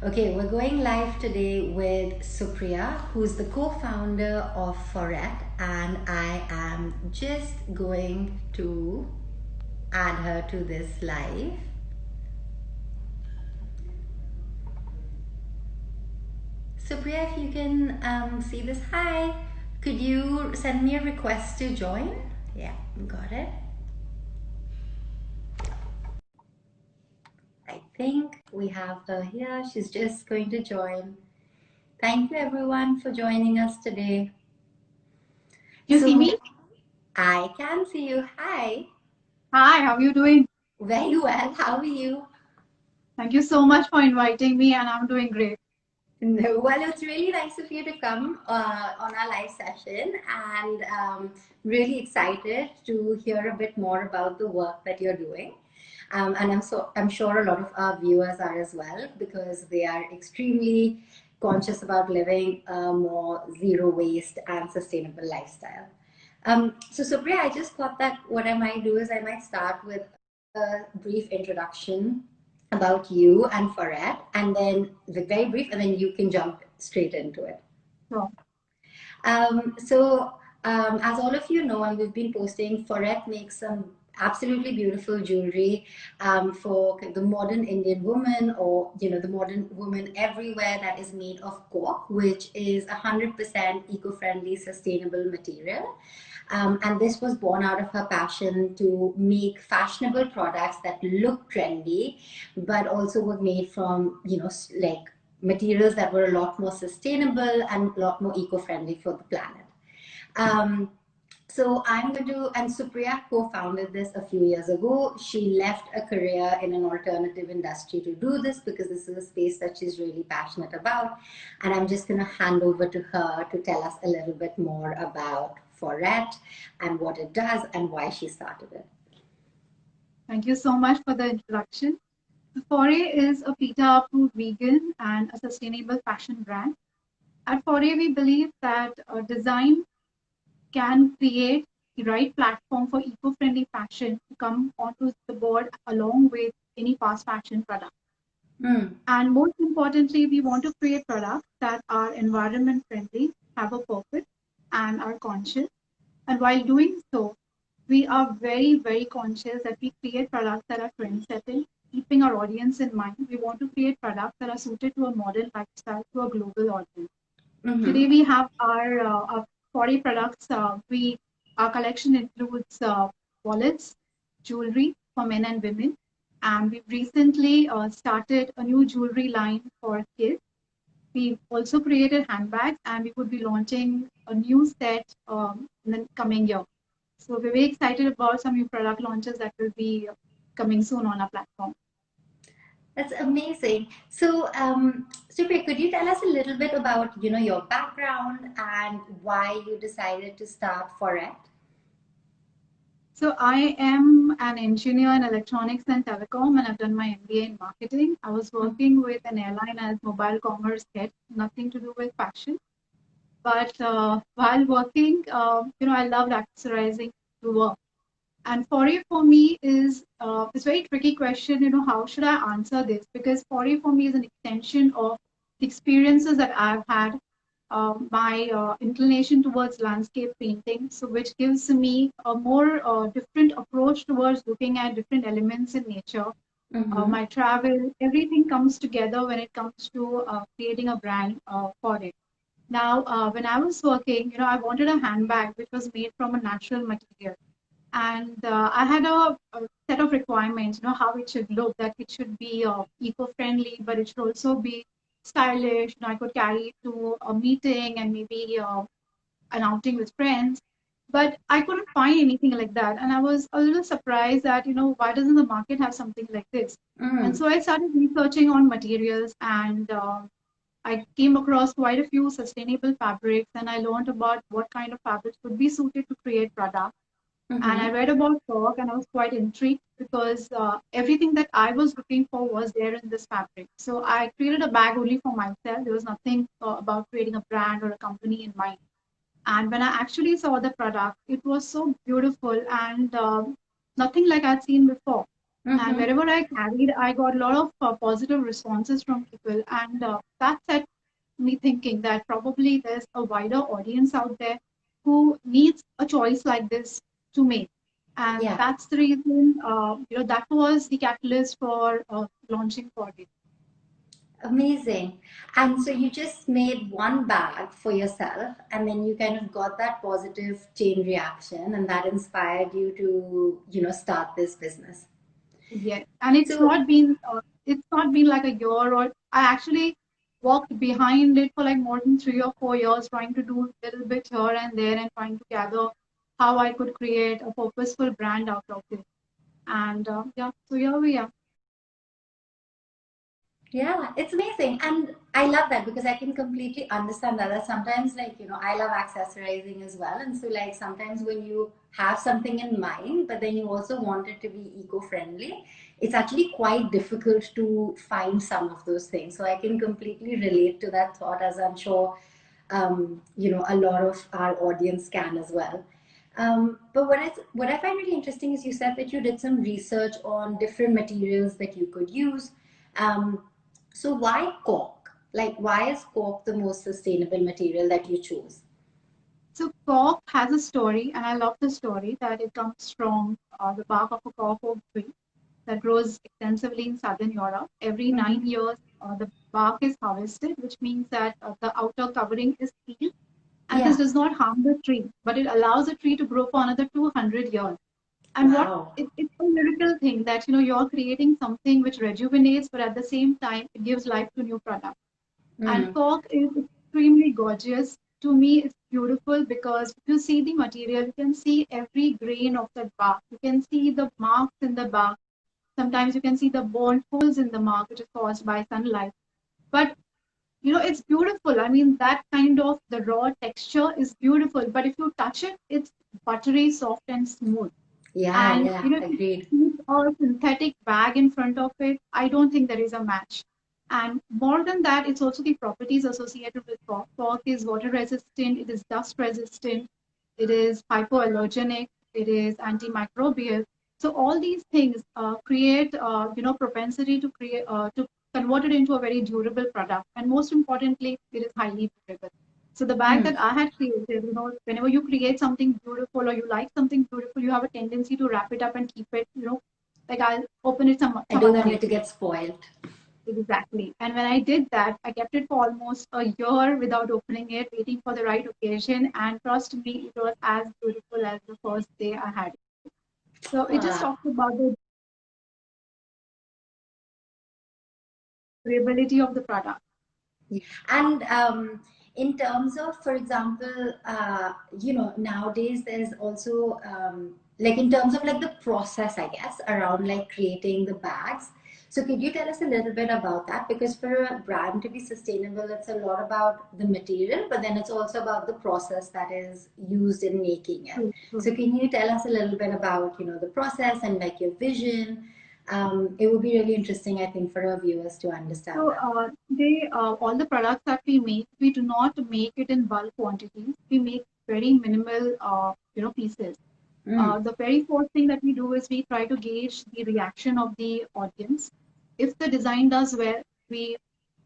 Okay, we're going live today with Supriya, who's the co-founder of FOReT, and I am just going to add her to this live. Supriya, if you can see this, hi. Could you send me a request to join? Yeah, got it. I think we have her here. She's just going to join. Thank you everyone for joining us today. You see So me? I can see you. Hi. Hi, how are you doing? Very well. How are you? Thank you so much for inviting me, and I'm doing great. No, well, it's really nice of you to come on our live session, and really excited to hear a bit more about the work that you're doing. And I'm sure a lot of our viewers are as well because they are extremely conscious about living a more zero waste and sustainable lifestyle. So Supriya, I just thought that what I might do is I might start with a brief introduction about you and FOReT, and then very brief, and then you can jump straight into it. So, As all of you know, and we've been posting, FOReT makes some absolutely beautiful jewelry for the modern Indian woman, or the modern woman everywhere, that is made of cork, which is 100% eco-friendly, sustainable material. And this was born out of her passion to make fashionable products that look trendy, but also were made from, like materials that were a lot more sustainable and a lot more eco-friendly for the planet. Um, so I'm going to, and Supriya co-founded this a few years ago. She left a career in an alternative industry to do this because this is a space that she's really passionate about. And I'm just going to hand over to her to tell us a little bit more about FOReT and what it does and why she started it. thank you so much for the introduction. FOReT is a PETA-approved vegan and a sustainable fashion brand. At FOReT, we believe that design can create the right platform for eco-friendly fashion to come onto the board along with any fast fashion product. And most importantly, we want to create products that are environment friendly, have a purpose, and are conscious. And while doing so, we are very, very conscious that we create products that are trend setting, keeping our audience in mind. We want to create products that are suited to a modern lifestyle, to a global audience. Today we have our 40 products. Our collection includes wallets, jewelry for men and women, and we've recently started a new jewelry line for kids. We've also created handbags, and we would be launching a new set in the coming year. So we're very excited about some new product launches that will be coming soon on our platform. That's amazing. So, Supriya, could you tell us a little bit about, your background and why you decided to start FOReT? So I am an engineer in electronics and telecom, and I've done my MBA in marketing. I was working with an airline as mobile commerce head, nothing to do with fashion. But while working, I loved accessorizing to work. And FOReT for me is it's a very tricky question. How should I answer this? Because FOReT for me is an extension of the experiences that I've had, my inclination towards landscape painting, so which gives me a more different approach towards looking at different elements in nature. My travel, everything comes together when it comes to creating a brand for it. Now, when I was working, I wanted a handbag which was made from a natural material. And I had a set of requirements, how it should look, that it should be eco-friendly, but it should also be stylish. I could carry it to a meeting and maybe an outing with friends. But I couldn't find anything like that. And I was a little surprised that, why doesn't the market have something like this? And so I started researching on materials, and I came across quite a few sustainable fabrics, and I learned about what kind of fabrics would be suited to create products. And I read about cork, and I was quite intrigued because everything that I was looking for was there in this fabric. So I created a bag only for myself. There was nothing about creating a brand or a company in mind. And when I actually saw the product, it was so beautiful and nothing like I'd seen before. And Mm-hmm. wherever I carried, I got a lot of positive responses from people. And that set me thinking that probably there's a wider audience out there who needs a choice like this to make. And Yeah. that's the reason, that was the catalyst for launching FOReT. Amazing. And so you just made one bag for yourself, and then you kind of got that positive chain reaction, and that inspired you to, start this business. Yes, and So, it's not been like a year, or I actually walked behind it for like more than 3 or 4 years, trying to do a little bit here and there and trying to gather how I could create a purposeful brand out of it. And yeah, so here we are. yeah, it's amazing. And I love that because I can completely understand that. That sometimes, like, I love accessorizing as well. And so, like, sometimes when you have something in mind, but then you also want it to be eco-friendly, it's actually quite difficult to find some of those things. So I can completely relate to that thought, as I'm sure, a lot of our audience can as well. But what I find really interesting is you said that you did some research on different materials that you could use. Um, so why cork? Like, why is cork the most sustainable material that you choose? So cork has a story, and I love the story that it comes from the bark of a cork oak tree that grows extensively in southern Europe. Every Mm-hmm. 9 years, the bark is harvested, which means that the outer covering is peeled, and this Yeah. does not harm the tree, but it allows the tree to grow for another 200 years. And Wow. it's a miracle thing that you're creating something which rejuvenates, but at the same time it gives life to new products. And Mm. cork is extremely gorgeous. To me, it's beautiful because if you see the material, you can see every grain of the bark. You can see the marks in the bark. Sometimes you can see the burnt holes in the mark, which is caused by sunlight. But it's beautiful. I mean, that kind of the raw texture is beautiful. But if you touch it, it's buttery, soft, and smooth. Yeah, And yeah, if you agreed. keep a synthetic bag in front of it, I don't think there is a match. And more than that, it's also the properties associated with cork. Cork is water resistant, it is dust resistant, it is hypoallergenic, it is antimicrobial. So all these things create, propensity to create to convert it into a very durable product. And most importantly, it is highly durable. So the bag Hmm. that I had created, whenever you create something beautiful or you like something beautiful, you have a tendency to wrap it up and keep it, like I'll open it some I some don't other want it day. to get spoiled. Exactly. And when I did that, I kept it for almost a year without opening it, waiting for the right occasion. And trust me, it was as beautiful as the first day I had it. So it just Ah. talks about the durability of the product. And in terms of, for example, nowadays there's also like in terms of like the process, I guess, around like creating the bags. So could you tell us a little bit about that? Because for a brand to be sustainable, it's a lot about the material, but then it's also about the process that is used in making it. True, true. So can you tell us a little bit about, the process and like your vision? It would be really interesting, I think, for our viewers to understand So that. today, all the products that we make, we do not make it in bulk quantities. We make very minimal, pieces. Mm. The very first thing that we do is we try to gauge the reaction of the audience. If the design does well, we,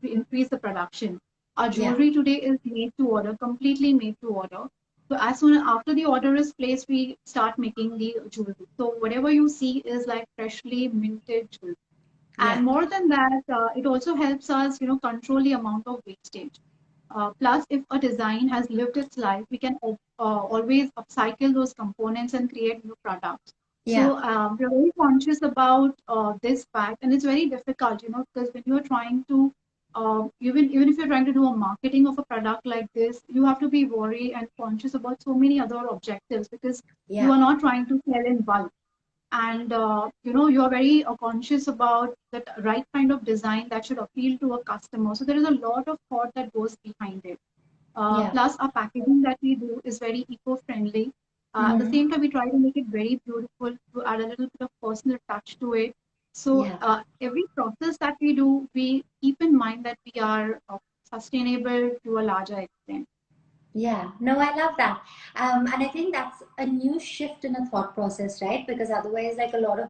we increase the production. Our Yeah. jewelry today is made to order, completely made to order. So as soon after the order is placed, we start making the jewelry. So whatever you see is like freshly minted jewelry. Yeah. And more than that, it also helps us, control the amount of wastage. Plus, if a design has lived its life, we can always upcycle those components and create new products. Yeah. So we're very conscious about this fact, and it's very difficult, because when you're trying to even if you're trying to do a marketing of a product like this, you have to be worried and conscious about so many other objectives because you Yeah. are not trying to sell in bulk, and you're very conscious about that right kind of design that should appeal to a customer. So there is a lot of thought that goes behind it. Yeah. Plus, our packaging that we do is very eco-friendly. At the Hmm. same time, we try to make it very beautiful to add a little bit of personal touch to it. So Yeah. every process that we do, we keep in mind that we are sustainable to a larger extent. Yeah. No, I love that. And I think that's a new shift in a thought process, right? Because otherwise, like a lot of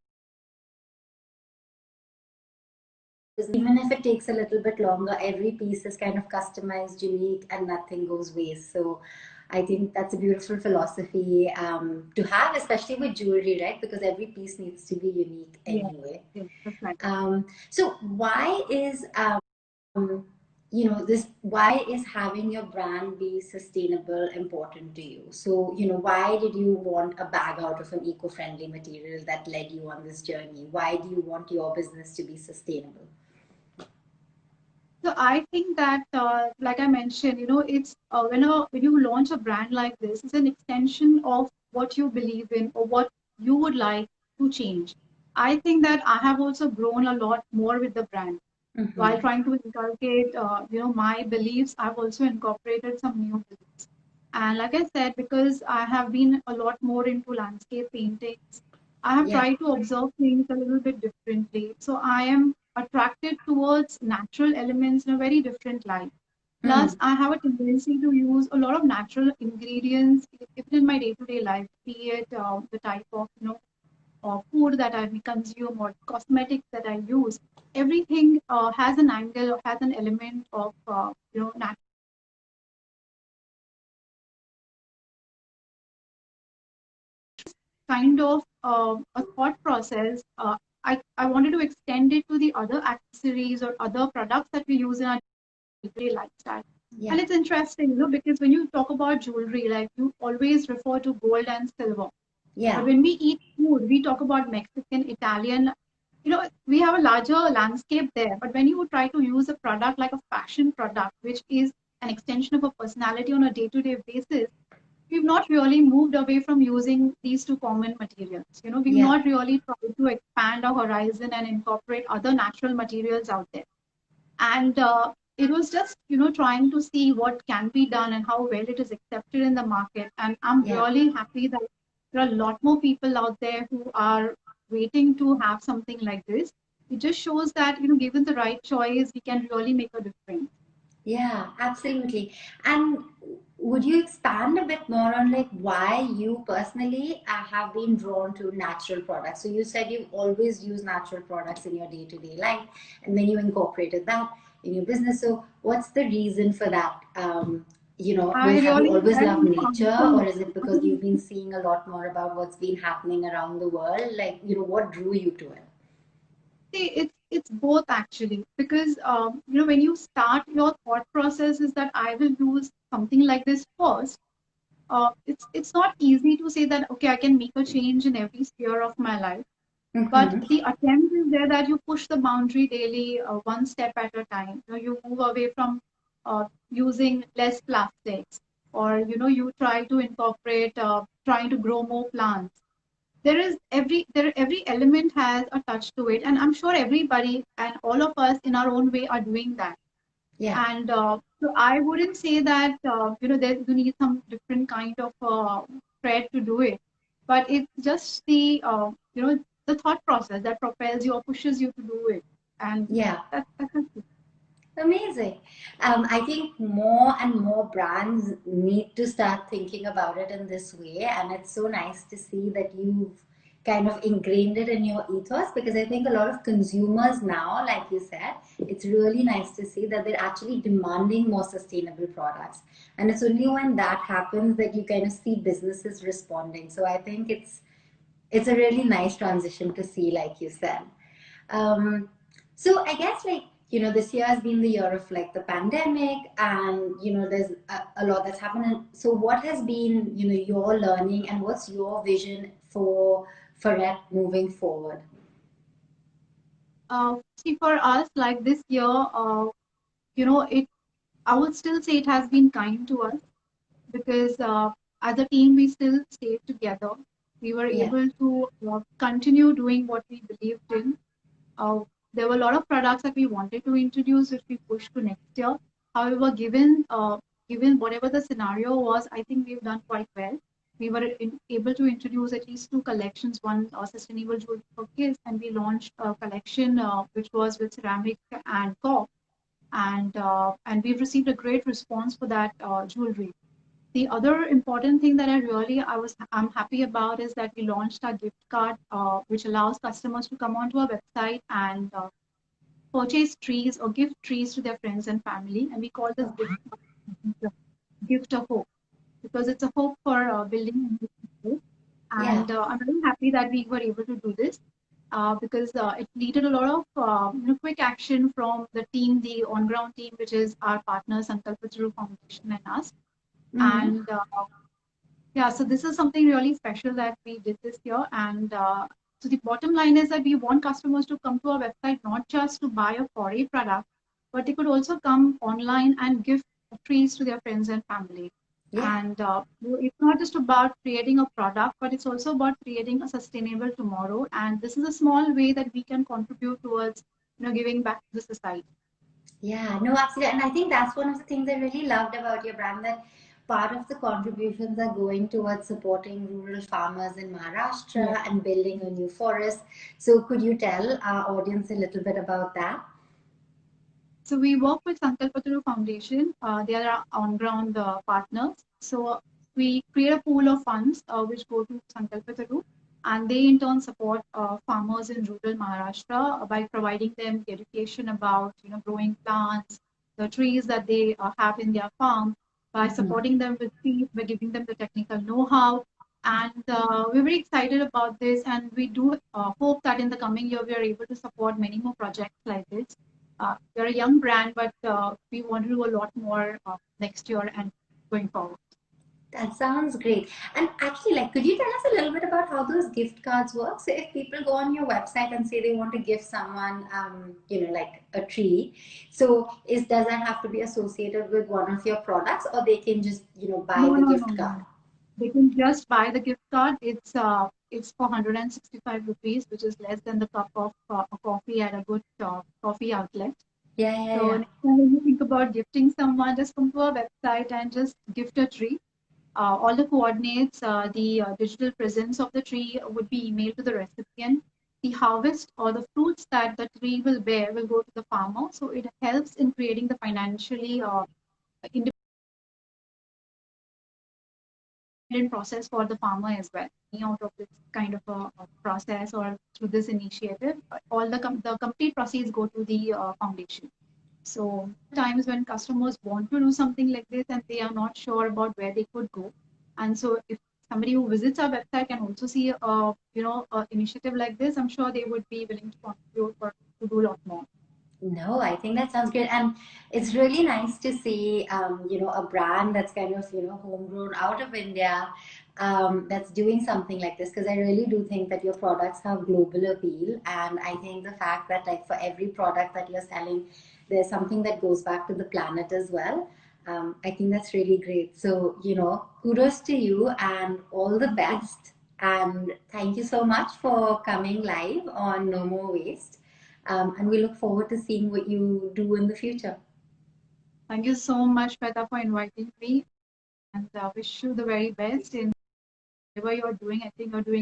even if it takes a little bit longer, every piece is kind of customized, unique, and nothing goes waste. So I think that's a beautiful philosophy to have, especially with jewelry, right? Because every piece needs to be unique Yeah, anyway. yeah, that's right. So why is this, why is having your brand be sustainable important to you? So why did you want a bag out of an eco-friendly material that led you on this journey? Why do you want your business to be sustainable? So I think that, like I mentioned, it's when you launch a brand like this, it's an extension of what you believe in or what you would like to change. I think that I have also grown a lot more with the brand while Mm-hmm. trying to inculcate, my beliefs. I've also incorporated some new beliefs. And like I said, because I have been a lot more into landscape paintings, I have Yeah. tried to observe things a little bit differently. So I am attracted towards natural elements in a very different light. Plus, Mm. I have a tendency to use a lot of natural ingredients even in my day-to-day life, be it the type of food that I consume or cosmetics that I use. Everything has an angle or has an element of natural kind of a thought process. I wanted to extend it to the other accessories or other products that we use in our day lifestyle. And Yeah. it's interesting, because when you talk about jewelry, like you always refer to gold and silver. But Yeah. when we eat food, we talk about Mexican, Italian. We have a larger landscape there. But when you try to use a product like a fashion product, which is an extension of a personality on a day-to-day basis, we've not really moved away from using these two common materials. We've Yeah. not really tried to expand our horizon and incorporate other natural materials out there. And it was just, trying to see what can be done and how well it is accepted in the market. And I'm Yeah. really happy that there are a lot more people out there who are waiting to have something like this. It just shows that, given the right choice, we can really make a difference. Yeah, absolutely. And would you expand a bit more on like why you personally have been drawn to natural products? So you said you always use natural products in your day-to-day life, and then you incorporated that in your business. So what's the reason for that? I Have you really always loved am nature, or is it because you've from been seeing a lot more about what's been happening around the world? Like, what drew you to it? See, it's both actually, because when you start, your thought process is that I will do something like this first. It's not easy to say that, okay, I can make a change in every sphere of my life, but Mm-hmm. the attempt is there that you push the boundary daily, one step at a time. You move away from using less plastics, or you try to incorporate, trying to grow more plants. Every element has a touch to it, and I'm sure everybody and all of us in our own way are doing that. Yeah. And so I wouldn't say that that you need some different kind of thread to do it, but it's just the thought process that propels you or pushes you to do it. And Yeah. that's it. Amazing. I think more and more brands need to start thinking about it in this way. And it's so nice to see that you've kind of ingrained it in your ethos, because I think a lot of consumers now, like you said, it's really nice to see that they're actually demanding more sustainable products. And it's only when that happens that you kind of see businesses responding. So I think it's a really nice transition to see, like you said. Um, so I guess like, this year has been the year of like the pandemic, and there's a lot that's happened. So what has been, your learning, and what's your vision for FOReT moving forward? See, for us, like this year, it I would still say it has been kind to us, because as a team we still stayed together. We were Yeah. able to continue doing what we believed in. Uh, there were a lot of products that we wanted to introduce, which we pushed to next year. However, given whatever the scenario was, I think we've done quite well. We were able to introduce at least two collections, one sustainable jewelry for kids, and we launched a collection which was with ceramic and cork, and we've received a great response for that jewelry. The other important thing that I'm happy about is that we launched our gift card, which allows customers to come onto our website and purchase trees or gift trees to their friends and family, and we call this gift of hope because it's a hope for building a new future. Yeah. And I'm very happy that we were able to do this because it needed a lot of quick action from the team, the on-ground team, which is our partners, Sankalpataru Foundation and us. Mm-hmm. And yeah, so this is something really special that we did this year. And so the bottom line is that we want customers to come to our website not just to buy a FOReT product, but they could also come online and give trees to their friends and family. Yeah. And it's not just about creating a product, but it's also about creating a sustainable tomorrow. And this is a small way that we can contribute towards, giving back to the society. Yeah, no, absolutely. And I think that's one of the things I really loved about your brand, that part of the contributions are going towards supporting rural farmers in Yes. Maharashtra and building a new forest. So could you tell our audience a little bit about that? So we work with Sankalpataru Foundation. They are our on-ground partners. So we create a pool of funds which go to Sankalpataru, and they in turn support farmers in rural Maharashtra by providing them education about growing plants, the trees that they have in their farm, by Mhm. supporting them with seeds, by giving them the technical know-how. And we're very excited about this, and we do hope that in the coming year we are able to support many more projects like this. We're a young brand, but we want to do a lot more next year and going forward. That sounds great. And actually, like, could you tell us a little bit about how those gift cards work? So, if people go on your website and say they want to give someone, like a tree, so does that have to be associated with one of your products, or they can just, buy No, the no, no, gift no. card? They can just buy the gift card. It's for 165 rupees, which is less than the cup of coffee at a good coffee outlet. Yeah, yeah, So yeah. next time when you think about gifting someone, just come to our website and just gift a tree. All the coordinates, the digital presence of the tree would be emailed to the recipient. The harvest or the fruits that the tree will bear will go to the farmer. So it helps in creating the financially independent process for the farmer as well. Out of this kind of a process or through this initiative, all the complete proceeds go to the foundation. So times when customers want to do something like this and they are not sure about where they could go, and so if somebody who visits our website can also see a initiative like this, I'm sure they would be willing to contribute or to do a lot more. No, I think that sounds good. And it's really nice to see, a brand that's kind of, homegrown out of India, that's doing something like this. Because I really do think that your products have global appeal. And I think the fact that, like, for every product that you're selling, there's something that goes back to the planet as well. I think that's really great. So, kudos to you and all the Thank you. best. And thank you so much for coming live on No More Waste. And we look forward to seeing what you do in the future. Thank you so much, Peta, for inviting me, and wish you the very best in whatever you're doing. I think you're doing